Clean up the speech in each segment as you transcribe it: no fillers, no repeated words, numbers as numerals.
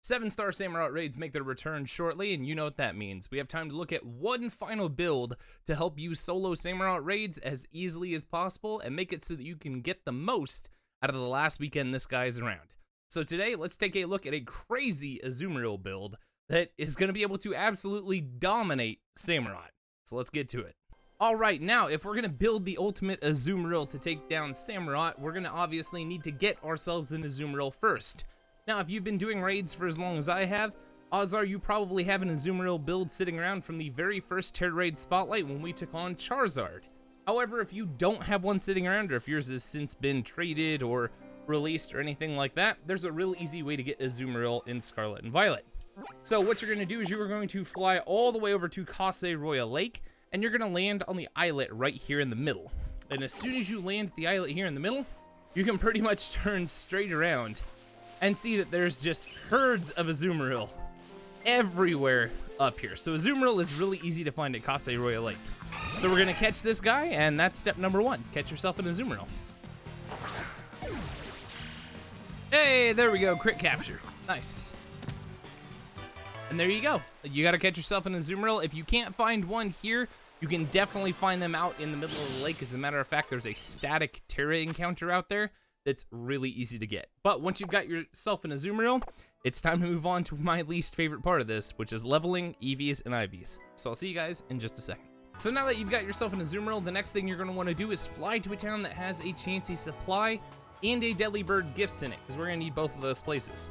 7-star Samurott raids make their return shortly, and you know what that means. We have time to look at one final build to help you solo Samurott raids as easily as possible and make it so that you can get the most out of the last weekend this guy is around. So today, let's take a look at a crazy Azumarill build that is going to be able to absolutely dominate Samurott. So let's get to it. Alright, now if we're going to build the ultimate Azumarill to take down Samurott, we're going to obviously need to get ourselves an Azumarill first. Now, if you've been doing raids for as long as I have, odds are you probably have an Azumarill build sitting around from the very first Tera raid spotlight when we took on Charizard. However, if you don't have one sitting around, or if yours has since been traded or released or anything like that, there's a real easy way to get Azumarill in Scarlet and Violet. So what you're going to do is you are going to fly all the way over to Royal Lake, and you're going to land on the islet right here in the middle. And as soon as you land at the islet here in the middle, you can pretty much turn straight around and see that there's just herds of Azumarill everywhere up here. So Azumarill is really easy to find at Royal Lake. So we're gonna catch this guy, and that's step number one. Catch yourself an Azumarill. Hey, there we go, crit capture. Nice. And there you go. You gotta catch yourself an Azumarill. If you can't find one here, you can definitely find them out in the middle of the lake. As a matter of fact, there's a static Tera encounter out there that's really easy to get. But once you've got yourself an Azumarill, it's time to move on to my least favorite part of this, which is leveling EVs and IVs. So I'll see you guys in just a second. So now that you've got yourself an Azumarill, the next thing you're going to want to do is fly to a town that has a Chansey supply and a Deadly Bird gifts in it, because we're going to need both of those places.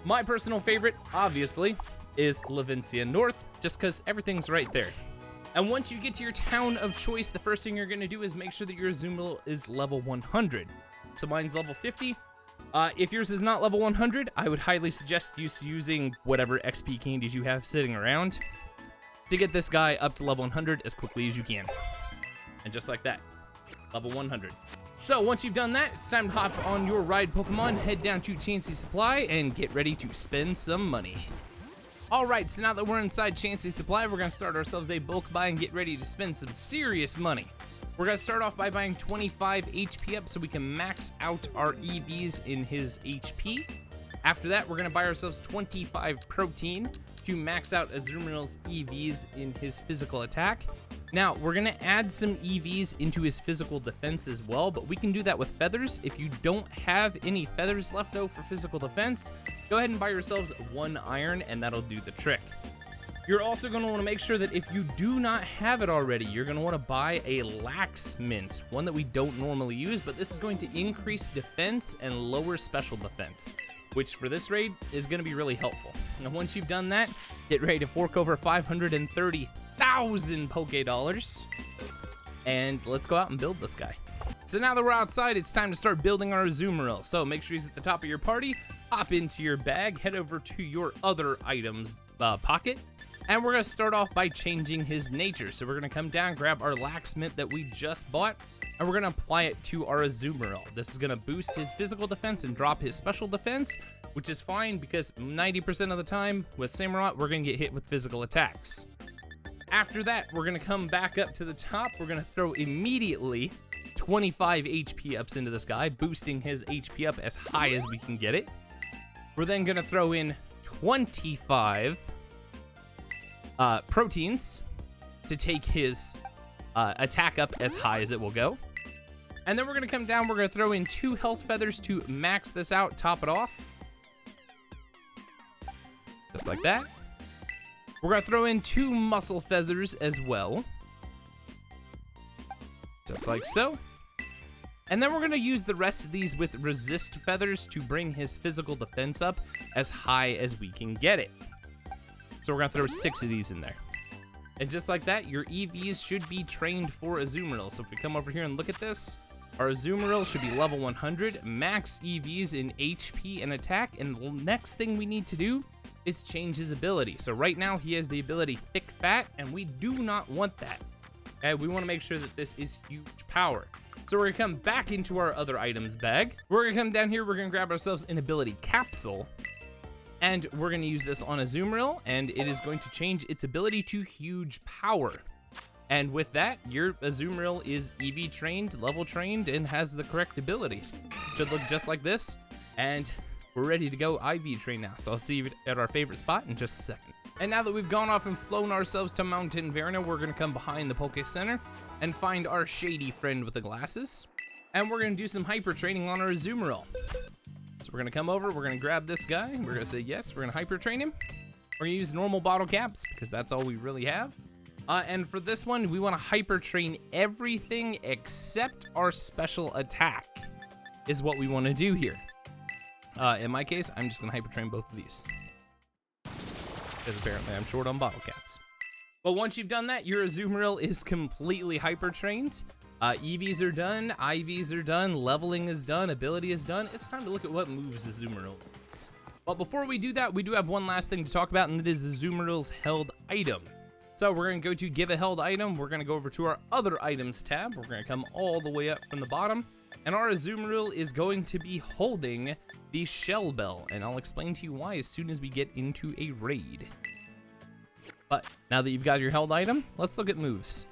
My personal favorite, obviously, is Levincia North, just because everything's right there. And once you get to your town of choice, the first thing you're going to do is make sure that your Azumarill is level 100. So mine's level 50. If yours is not level 100, I would highly suggest you using whatever XP candies you have sitting around to get this guy up to level 100 as quickly as you can. And just like that, level 100. So once you've done that, it's time to hop on your ride Pokemon, head down to Chansey Supply, and get ready to spend some money. Alright, so now that we're inside Chansey Supply, we're going to start ourselves a bulk buy and get ready to spend some serious money. We're going to start off by buying 25 HP up so we can max out our EVs in his HP. After that, we're going to buy ourselves 25 protein to max out Azumarill's EVs in his physical attack. Now, we're going to add some EVs into his physical defense as well, but we can do that with feathers. If you don't have any feathers left though for physical defense, go ahead and buy yourselves 1 iron and that'll do the trick. You're also going to want to make sure that if you do not have it already, you're going to want to buy a Lax Mint, one that we don't normally use, but this is going to increase defense and lower special defense, which for this raid is going to be really helpful. And once you've done that, get ready to fork over 530,000 Poké Dollars, and let's go out and build this guy. So now that we're outside, it's time to start building our Azumarill. So make sure he's at the top of your party, hop into your bag, head over to your other items pocket, and we're going to start off by changing his nature. So we're going to come down, grab our Lax Mint that we just bought, and we're going to apply it to our Azumarill. This is going to boost his physical defense and drop his special defense, which is fine because 90% of the time with Samurott, we're going to get hit with physical attacks. After that, we're going to come back up to the top. We're going to throw immediately 25 HP ups into this guy, boosting his HP up as high as we can get it. We're then going to throw in 25 proteins to take his attack up as high as it will go. And then we're going to come down, we're going to throw in 2 health feathers to max this out, top it off. Just like that. We're going to throw in 2 muscle feathers as well. Just like so. And then we're going to use the rest of these with resist feathers to bring his physical defense up as high as we can get it. So we're going to throw 6 of these in there. And just like that, your EVs should be trained for Azumarill. So if we come over here and look at this, our Azumarill should be level 100, max EVs in HP and attack, and the next thing we need to do is change his ability. So right now he has the ability Thick Fat, and we do not want that. Okay, we want to make sure that this is huge power. So we're going to come back into our other items bag. We're going to come down here, we're going to grab ourselves an ability Capsule, and we're going to use this on Azumarill, and it is going to change its ability to huge power. And with that, your Azumarill is EV trained, level trained, and has the correct ability. Should look just like this, and we're ready to go IV train now. So I'll see you at our favorite spot in just a second. And now that we've gone off and flown ourselves to Mountain Verna, we're gonna come behind the Poke Center and find our shady friend with the glasses. And we're gonna do some hyper training on our Azumarill. So we're gonna come over, we're gonna grab this guy, we're gonna say yes, we're gonna hyper train him. We're gonna use normal bottle caps because that's all we really have. And for this one, we wanna hyper train everything except our special attack is what we wanna do here. In my case, I'm just gonna hyper train both of these, because apparently I'm short on bottle caps. But once you've done that, your Azumarill is completely hyper trained. EVs are done, IVs are done, leveling is done, ability is done. It's time to look at what moves Azumarill needs. But before we do that, we do have one last thing to talk about, and that is Azumarill's held item. So we're gonna go to give a held item. We're gonna go over to our other items tab. We're gonna come all the way up from the bottom, and our Azumarill is going to be holding the Shell Bell, and I'll explain to you why as soon as we get into a raid. But now that you've got your held item, let's look at moves.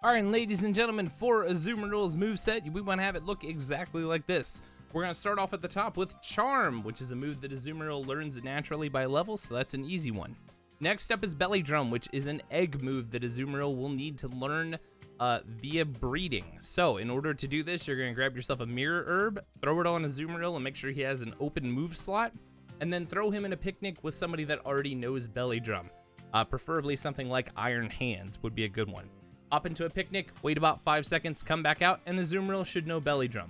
All right, and ladies and gentlemen, for Azumarill's moveset, we want to have it look exactly like this. We're going to start off at the top with Charm, which is a move that Azumarill learns naturally by level, so that's an easy one. Next up is Belly Drum, which is an egg move that Azumarill will need to learn via breeding. So in order to do this, you're going to grab yourself a Mirror Herb, throw it on Azumarill, and make sure he has an open move slot, and then throw him in a picnic with somebody that already knows Belly Drum. Preferably something like Iron Hands would be a good one. Hop into a picnic, wait about 5 seconds, come back out, and Azumarill should know Belly Drum.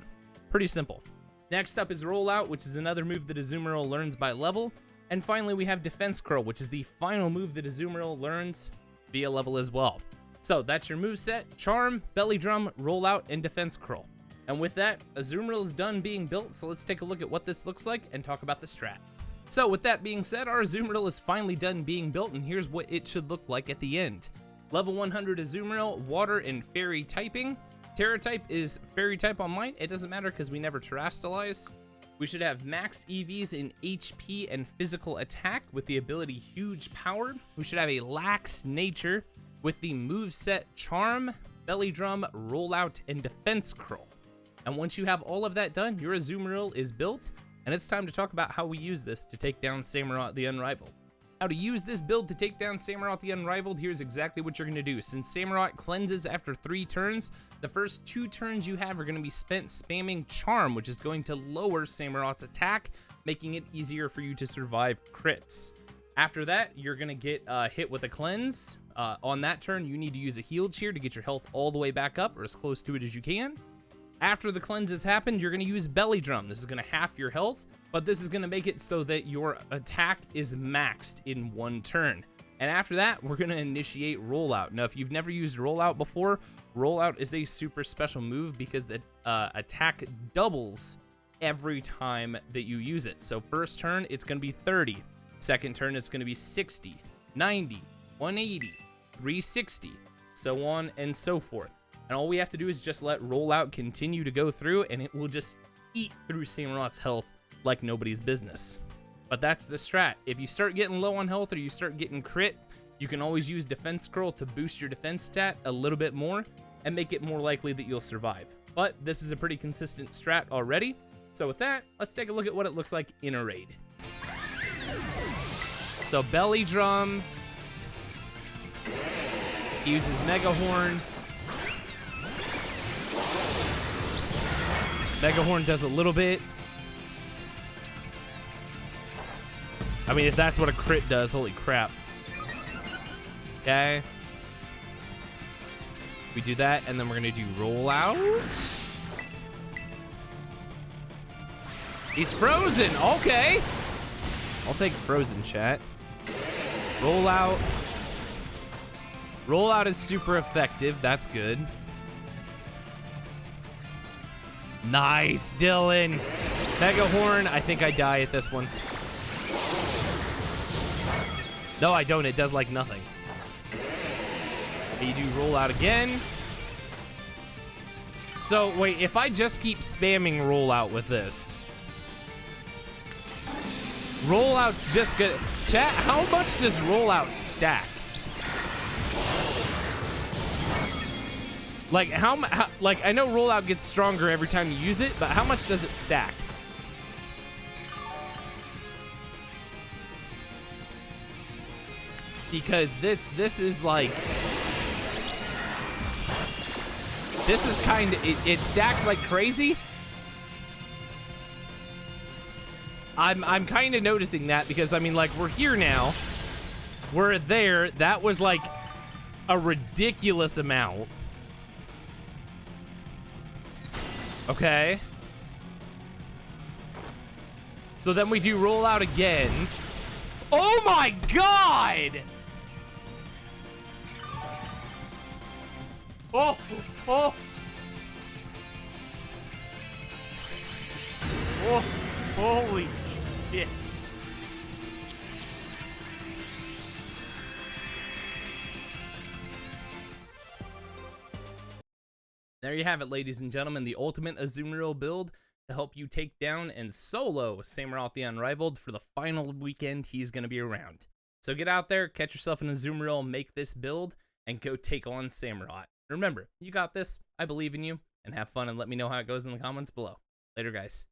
Pretty simple. Next up is Rollout, which is another move that Azumarill learns by level. And finally, we have Defense Curl, which is the final move that Azumarill learns via level as well. So that's your moveset: Charm, Belly Drum, Rollout, and Defense Curl. And with that, Azumarill is done being built, so let's take a look at what this looks like and talk about the strat. So with that being said, our Azumarill is finally done being built, and here's what it should look like at the end. Level 100 Azumarill, Water and Fairy typing. Terra type is Fairy type on mine. It doesn't matter because we never terrestrialize. We should have max EVs in HP and physical attack with the ability Huge Power. We should have a lax nature with the moveset Charm, Belly Drum, Rollout, and Defense Curl. And once you have all of that done, your Azumarill is built, and it's time to talk about how we use this to take down Samurott the Unrivaled. Now, to use this build to take down Samurott the Unrivaled, here's exactly what you're going to do. Since Samurott cleanses after 3 turns, the first 2 turns you have are going to be spent spamming Charm, which is going to lower Samurott's attack, making it easier for you to survive crits. After that, you're going to get hit with a cleanse. On that turn, you need to use a heal cheer to get your health all the way back up, or as close to it as you can. After the cleanse has happened, you're going to use Belly Drum. This is going to half your health, but this is going to make it so that your attack is maxed in 1 turn. And after that, we're going to initiate Rollout. Now, if you've never used Rollout before, Rollout is a super special move because the attack doubles every time that you use it. So first turn, it's going to be 30. Second turn, it's going to be 60, 90, 180, 360, so on and so forth. And all we have to do is just let Rollout continue to go through, and it will just eat through Samurott's health like nobody's business. But that's the strat. If you start getting low on health or you start getting crit, you can always use Defense Scroll to boost your defense stat a little bit more and make it more likely that you'll survive. But this is a pretty consistent strat already. So with that, let's take a look at what it looks like in a raid. So Belly Drum, he uses Mega Horn. Mega Horn does a little bit. I mean, if that's what a crit does, holy crap. Okay. We do that, and then we're gonna do Rollout. He's frozen, okay. I'll take frozen, chat. Rollout. Rollout is super effective, that's good. Nice, Dylan. Mega Horn, I think I die at this one. No, I don't. It does like nothing. You do Rollout again. So, wait, if I just keep spamming Rollout with this. Rollout's just good. Chat, how much does Rollout stack? Like, like, I know Rollout gets stronger every time you use it, but how much does it stack? because this is like, this is kind of, it stacks like crazy. I'm kind of noticing that because, I mean, like, we're here now. We're there. That was like a ridiculous amount. Okay. So then we do roll out again. Oh my god! Oh, oh. Oh, holy shit. There you have it, ladies and gentlemen, the ultimate Azumarill build to help you take down and solo SAMUROTT the Unrivaled for the final weekend he's going to be around. So get out there, catch yourself an Azumarill, make this build, and go take on SAMUROTT. Remember, you got this, I believe in you, and have fun and let me know how it goes in the comments below. Later, guys.